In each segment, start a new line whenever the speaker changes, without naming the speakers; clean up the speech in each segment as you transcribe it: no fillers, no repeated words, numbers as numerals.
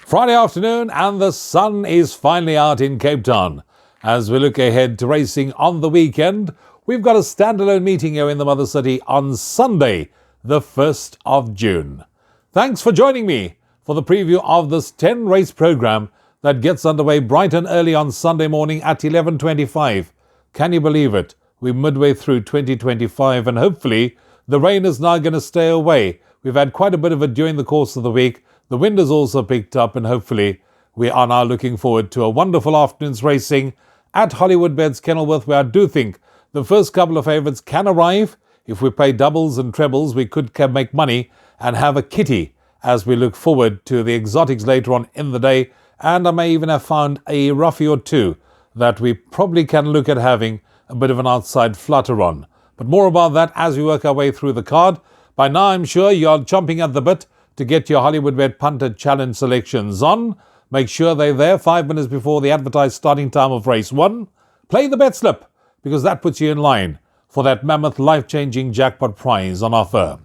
Friday afternoon and the sun is finally out in Cape Town. As we look ahead to racing on the weekend, we've got a standalone meeting here in the Mother City on Sunday, the 1st of June. Thanks for joining me for the preview of this 10-race program that gets underway bright and early on Sunday morning at 11:25. Can you believe it? We're midway through 2025 and hopefully the rain is now going to stay away. We've had quite a bit of it during the course of the week. The wind has also picked up and hopefully we are now looking forward to a wonderful afternoon's racing at Hollywoodbets Kenilworth, where I do think the first couple of favourites can arrive. If we play doubles and trebles, we could make money and have a kitty as we look forward to the exotics later on in the day. And I may even have found a roughie or two that we probably can look at having a bit of an outside flutter on. But more about that as we work our way through the card. By now, I'm sure you're chomping at the bit to get your Hollywoodbet Punter Challenge selections on. Make sure they're there 5 minutes before the advertised starting time of race 1. Play the bet slip, because that puts you in line for that mammoth life-changing jackpot prize on offer.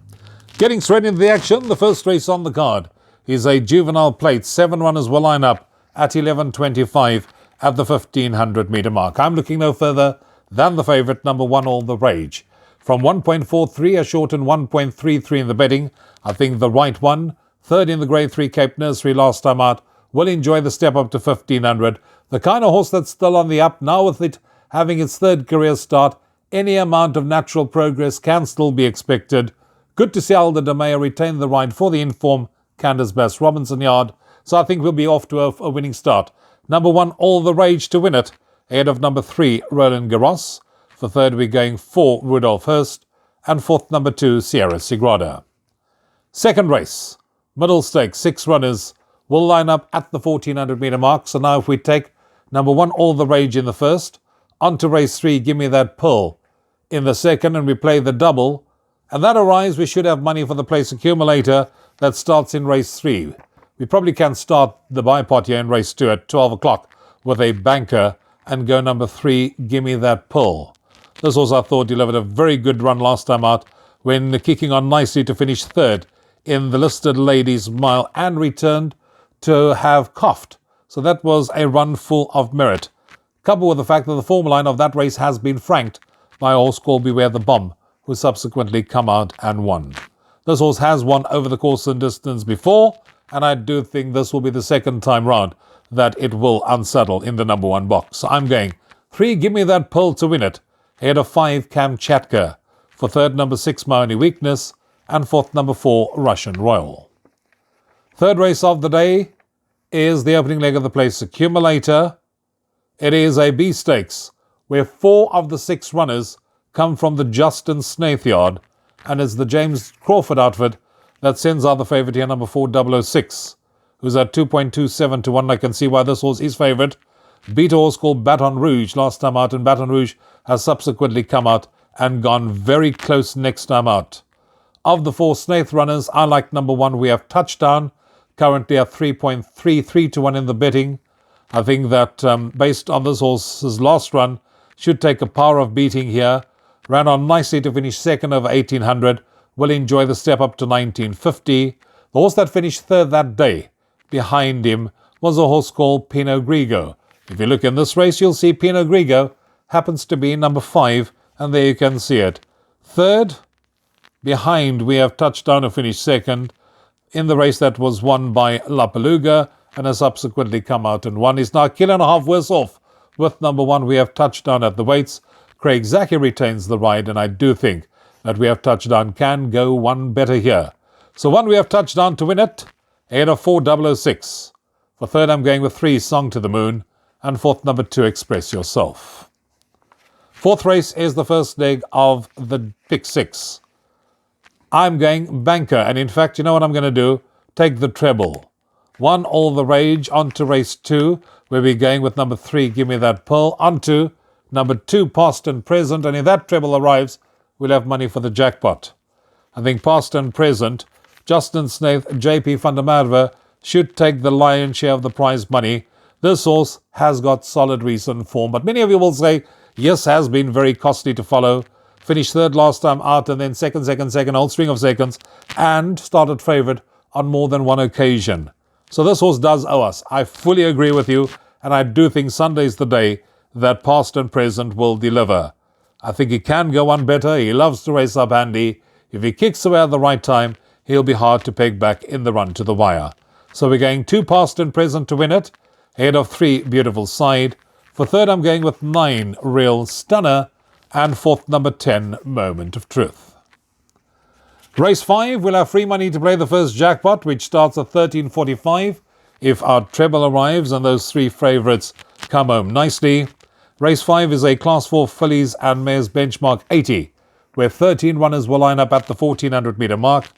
Getting straight into the action, the first race on the card is a juvenile plate. 7 runners will line up at 11:25 at the 1500 metre mark. I'm looking no further than the favourite, number 1, All the Rage. From 1.43, a shortened 1.33 in the betting. I think the right one, third in the Grade 3 Cape Nursery last time out, will enjoy the step up to 1500. The kind of horse that's still on the up, now with it having its third career start, any amount of natural progress can still be expected. Good to see Alda de Meyer retain the ride for the inform Candace Bass Robinson yard, so I think we'll be off to a winning start. Number 1, All the Rage to win it, ahead of number 3, Roland Garros. For third, we're going 4, Rudolph Hurst, and fourth, number 2, Sierra Sigrada. Second race, middle stakes, 6 runners will line up at the 1400 metre mark. So now if we take number 1, All the Rage in the first, on to race 3, Give Me That Pearl in the second, and we play the double, and that arrives, we should have money for the place accumulator that starts in race 3. We probably can start the buy pot here in race 2 at 12 o'clock with a banker and go number 3, Give Me That Pearl. This horse, I thought, delivered a very good run last time out when kicking on nicely to finish third in the listed ladies mile and returned to have coughed. So that was a run full of merit, coupled with the fact that the form line of that race has been franked by a horse called Beware the Bomb, who subsequently come out and won. This horse has won over the course and distance before, and I do think this will be the second time round that it will unsettle in the number 1 box. So I'm going 3, Give Me That Pearl to win it, ahead of 5, Kamchatka. For third, number 6, My Only Weakness, and fourth, number 4, Russian Royal. Third race of the day is the opening leg of the place accumulator. It is a B stakes, where 4 of the 6 runners come from the Justin Snaith yard, and it's the James Crawford outfit that sends out the favourite here, number 4, 006, who's at 2.27 to 1. I can see why this horse is favourite. Beat a horse called Baton Rouge last time out, and Baton Rouge has subsequently come out and gone very close next time out. Of the 4 Snaith runners, I like number 1, We Have Touchdown, currently at 3.33 to 1 in the betting. I think that based on this horse's last run, should take a power of beating here. Ran on nicely to finish second over 1800, will enjoy the step up to 1950. The horse that finished third that day behind him was a horse called Pinot Grigio. If you look in this race, you'll see Pinot Grigio happens to be number 5, and there you can see it. Third, behind, We Have Touchdown, to finish second in the race that was won by La Peluga and has subsequently come out and won. He's now a kilo and a half worse off with number 1, We Have Touchdown at the weights. Craig Zaki retains the ride, and I do think that We Have Touchdown can go one better here. So 1, We Have Touchdown to win it, ahead of 4, 006. For third, I'm going with 3, Song to the Moon, and fourth, number 2, Express Yourself. Fourth race is the first leg of the pick 6. I'm going banker, and in fact, you know what I'm going to do? Take the treble. 1, All the Rage, on to race 2, where we're going with number 3, Give Me That Pearl, on to number 2, Past and Present, and if that treble arrives, we'll have money for the jackpot. I think Past and Present, Justin Snaith, JP van der Merwe should take the lion's share of the prize money. This horse has got solid recent form, but many of you will say, yes, has been very costly to follow. Finished third last time out, and then second, whole string of seconds, and started favourite on more than one occasion. So this horse does owe us. I fully agree with you, and I do think Sunday's the day that past and present will deliver. I think he can go one better. He loves to race up handy. If he kicks away at the right time, he'll be hard to peg back in the run to the wire. So we're going 2 past and present to win it, ahead of 3 Beautiful Side. For third, I'm going with 9 Real Stunner, and fourth, number 10 Moment of Truth. Race 5, we'll have free money to play the first jackpot, which starts at $13.45 if our treble arrives and those 3 favourites come home nicely. Race 5 is a Class 4 fillies and mares benchmark 80, where 13 runners will line up at the 1400 metre mark.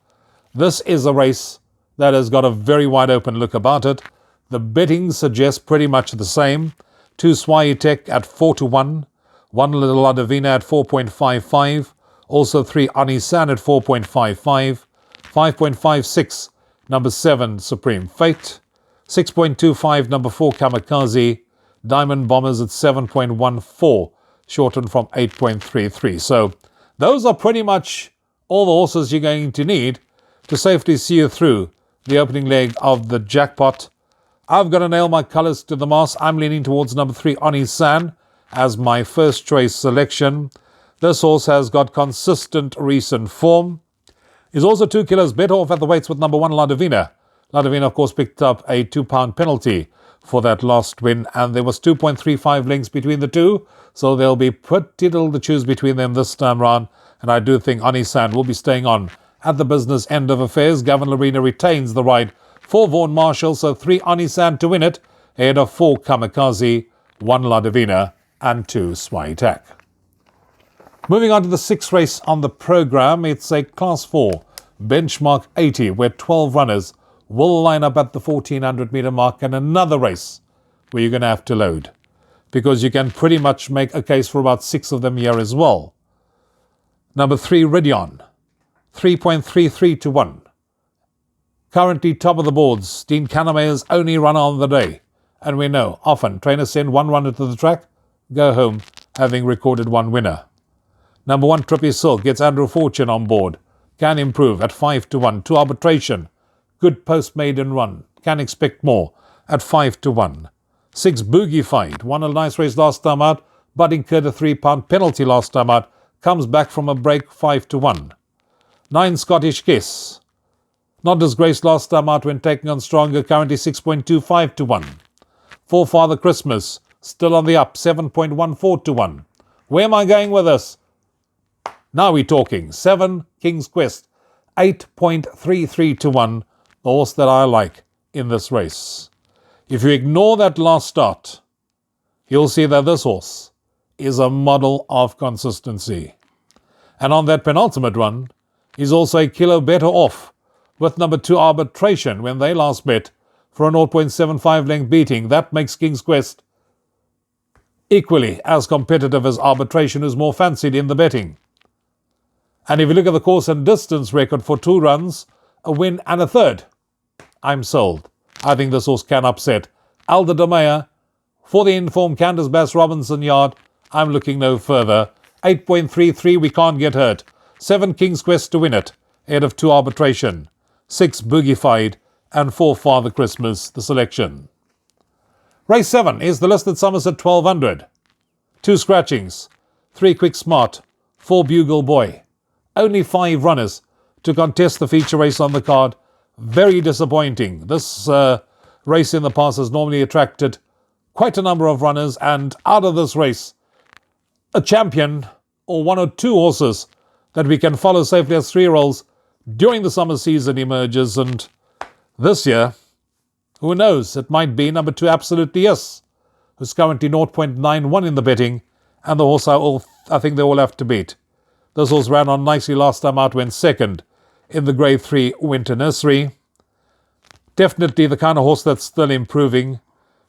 This is a race that has got a very wide open look about it. The betting suggests pretty much the same. 2 Swayitek at 4-1, 1 Little Adavina at 4.55, also 3 Anisan at 4.55, 5.56 number 7 Supreme Fate, 6.25 number 4 Kamikaze, Diamond Bombers at 7.14, shortened from 8.33. So those are pretty much all the horses you're going to need to safely see you through the opening leg of the jackpot. I've got to nail my colours to the mast. I'm leaning towards number 3 Anisan as my first choice selection. This horse has got consistent recent form. He's also 2 kilos better off at the weights with number 1 Ladavina. Ladavina, of course, picked up a £2 penalty for that last win, and there was 2.35 lengths between the two, so there'll be pretty little to choose between them this time round, and I do think Anisan will be staying on at the business end of affairs. Gavin Lorena retains the ride for Vaughan Marshall, so 3 Anisan to win it, ahead of 4 Kamikaze, 1 Ladavina, and 2 Swayitek. Moving on to the 6th race on the programme, it's a Class 4 benchmark 80, where 12 runners will line up at the 1400 metre mark, and another race where you're going to have to load, because you can pretty much make a case for about 6 of them here as well. Number 3 Ridion, 3.33 to 1. Currently top of the boards, Dean Caname's only runner on the day, and we know often trainers send 1 runner to the track, go home having recorded 1 winner. Number 1 Trippy Silk gets Andrew Fortune on board, can improve at 5 to 1. 2 Arbitration, good post-maiden run, can expect more at 5 to 1. 6 Boogie Fight, won a nice race last time out, but incurred a £3 penalty last time out, comes back from a break, 5 to 1. 9 Scottish Kiss, not disgraced last time out when taking on stronger, currently 6.25 to 1. 4 Father Christmas, still on the up, 7.14 to 1. Where am I going with this? Now we're talking. 7 King's Quest, 8.33 to 1, the horse that I like in this race. If you ignore that last start, you'll see that this horse is a model of consistency. And on that penultimate run, he's also a kilo better off with number 2 Arbitration when they last bet for a 0.75 length beating. That makes King's Quest equally as competitive as Arbitration, who's more fancied in the betting. And if you look at the course and distance record for 2 runs, a win and a third, I'm sold. I think this horse can upset Alda de Meyer. For the informed Candace Bass Robinson yard, I'm looking no further. 8.33, we can't get hurt. 7 King's Quest to win it, ahead of 2 Arbitration. 6 Boogified, and 4 Father Christmas, the selection. Race 7 is the listed Somerset 1200. 2 Scratchings, 3 Quick Smart, 4 Bugle Boy. Only 5 runners to contest the feature race on the card. Very disappointing. This race in the past has normally attracted quite a number of runners, and out of this race, a champion or 1 or 2 horses that we can follow safely as 3-year-olds during the summer season emerges. And this year, who knows, it might be number 2 Absolutely Yes, who's currently 0.91 in the betting, and the horse I think they all have to beat. This horse ran on nicely last time out, went second in the Grade 3 Winter Nursery. Definitely the kind of horse that's still improving.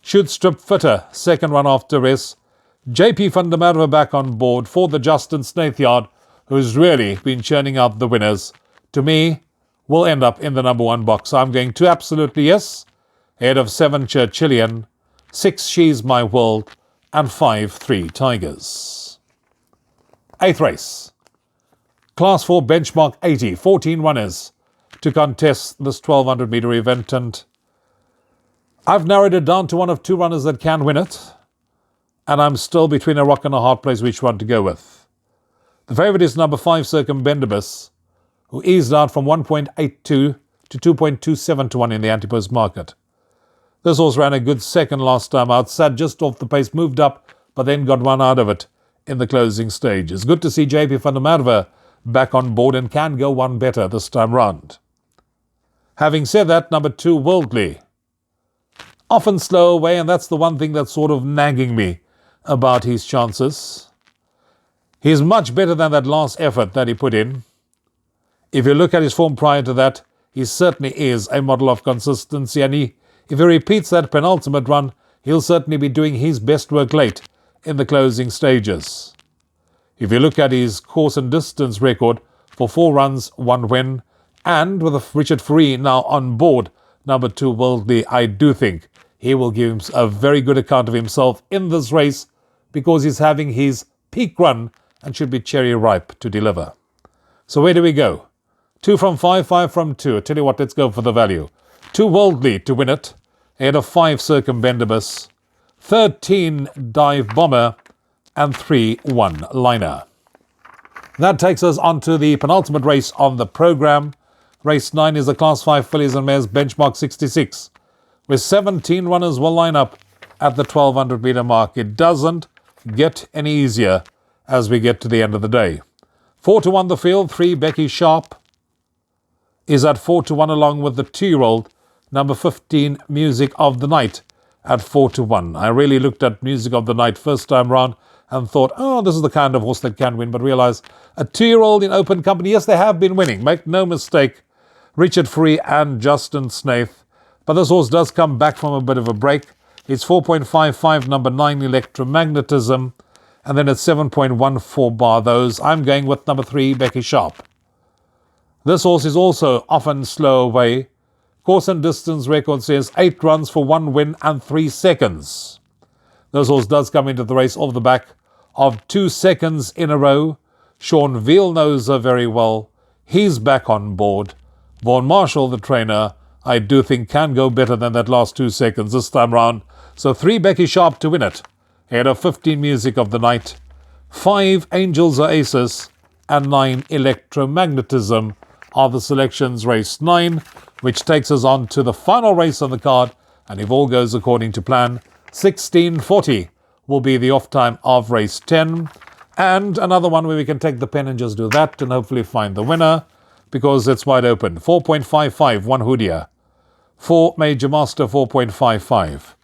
Should strip fitter, second run after rest. JP van der Merwe back on board for the Justin Snaith yard, who's really been churning out the winners. To me, will end up in the number 1 box. I'm going to Absolutely Yes, ahead of 7 Churchillian, 6 She's My World, and 5 3 Tigers. 8th race. Class 4 benchmark 80, 14 runners to contest this 1200 metre event, and I've narrowed it down to one of two runners that can win it, and I'm still between a rock and a hard place which one to go with. The favourite is number 5, Circumbendibus, who eased out from 1.82 to 2.27 to 1 in the anti-post market. This horse ran a good second last time out, sat just off the pace, moved up, but then got one out of it in the closing stages. Good to see JP van der Merwe back on board and can go one better this time round. Having said that, number 2, Worldly. Often slow away, and that's the one thing that's sort of nagging me about his chances. He's much better than that last effort that he put in. If you look at his form prior to that, he certainly is a model of consistency, and if he repeats that penultimate run, he'll certainly be doing his best work late in the closing stages. If you look at his course and distance record for 4 runs, 1 win, and with Richard Free now on board, number 2, Worldly, I do think he will give him a very good account of himself in this race because he's having his peak run and should be cherry ripe to deliver. So where do we go? 2 from 5, 5 from 2. I tell you what, let's go for the value. 2 Worldly to win it, ahead of 5 Circumbendibus, 13 Dive Bomber, and 3 One Liner. That takes us on to the penultimate race on the programme. Race 9 is the Class 5 Fillies and Mares Benchmark 66, where 17 runners will line up at the 1200 metre mark. It doesn't get any easier as we get to the end of the day. 4 to 1 the field, 3 Becky Sharp is at 4 to 1 along with the 2-year-old, number 15 Music of the Night at 4 to 1. I really looked at Music of the Night first time round and thought, oh, this is the kind of horse that can win, but realised a 2-year-old in open company, yes, they have been winning, make no mistake, Richard Free and Justin Snaith. But this horse does come back from a bit of a break. It's 4.55, number 9, Electromagnetism. And then it's 7.14 bar those. I'm going with number 3, Becky Sharp. This horse is also often slow away. Course and distance record says 8 runs for 1 win and 3 seconds. This horse does come into the race off the back of 2 seconds in a row. Sean Veal knows her very well. He's back on board. Vaughan Marshall, the trainer, I do think can go better than that last 2 seconds this time round. So 3 Becky Sharp to win it, ahead of 15 Music of the Night, 5 Angels or Aces, and 9 Electromagnetism are the selections. Race 9, which takes us on to the final race on the card, and if all goes according to plan, 16:40 will be the off time of race 10, and another one where we can take the pen and just do that and hopefully find the winner, because it's wide open. 4.55, 1 Hoodia. 4 Major Master, 4.55.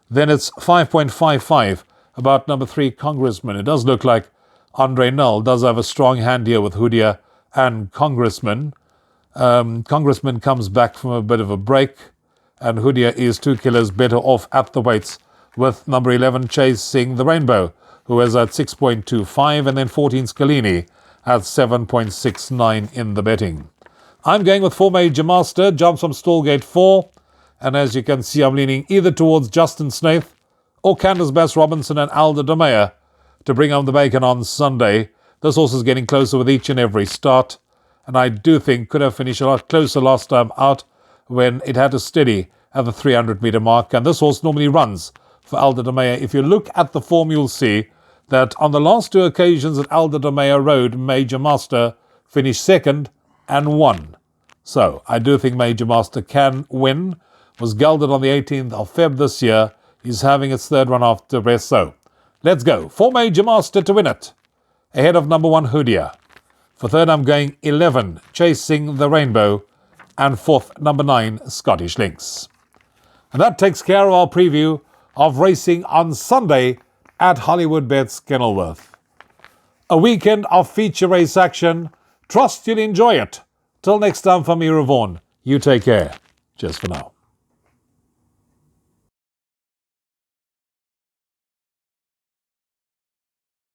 Then it's 5.55, about number 3 Congressman. It does look like Andre Null does have a strong hand here with Hoodia and Congressman. Congressman comes back from a bit of a break, and Hoodia is 2 kilos better off at the weights, with number 11 Chasing the Rainbow, who is at 6.25, and then 14 Scalini at 7.69 in the betting. I'm going with 4 Major Master, jumps from Stallgate 4, and as you can see, I'm leaning either towards Justin Snaith or Candace Bass Robinson and Alda de Meyer to bring home the bacon on Sunday. This horse is getting closer with each and every start, and I do think could have finished a lot closer last time out when it had to steady at the 300 metre mark, and this horse normally runs for Alda de Meyer. If you look at the form, you'll see that on the last 2 occasions that Alda de Meyer rode, Major Master finished second and won. So I do think Major Master can win. Was gelded on the 18th of Feb this year. He's having its 3rd run after rest. So let's go. 4 Major Master to win it, ahead of number 1 Hoodia. For 3rd, I'm going 11 Chasing the Rainbow, and 4th, number 9 Scottish Lynx. And that takes care of our preview of racing on Sunday at Hollywoodbets Kenilworth. A weekend of feature race action. Trust you'll enjoy it. Till next time, from me, Rouvaun, you take care. Cheers for now.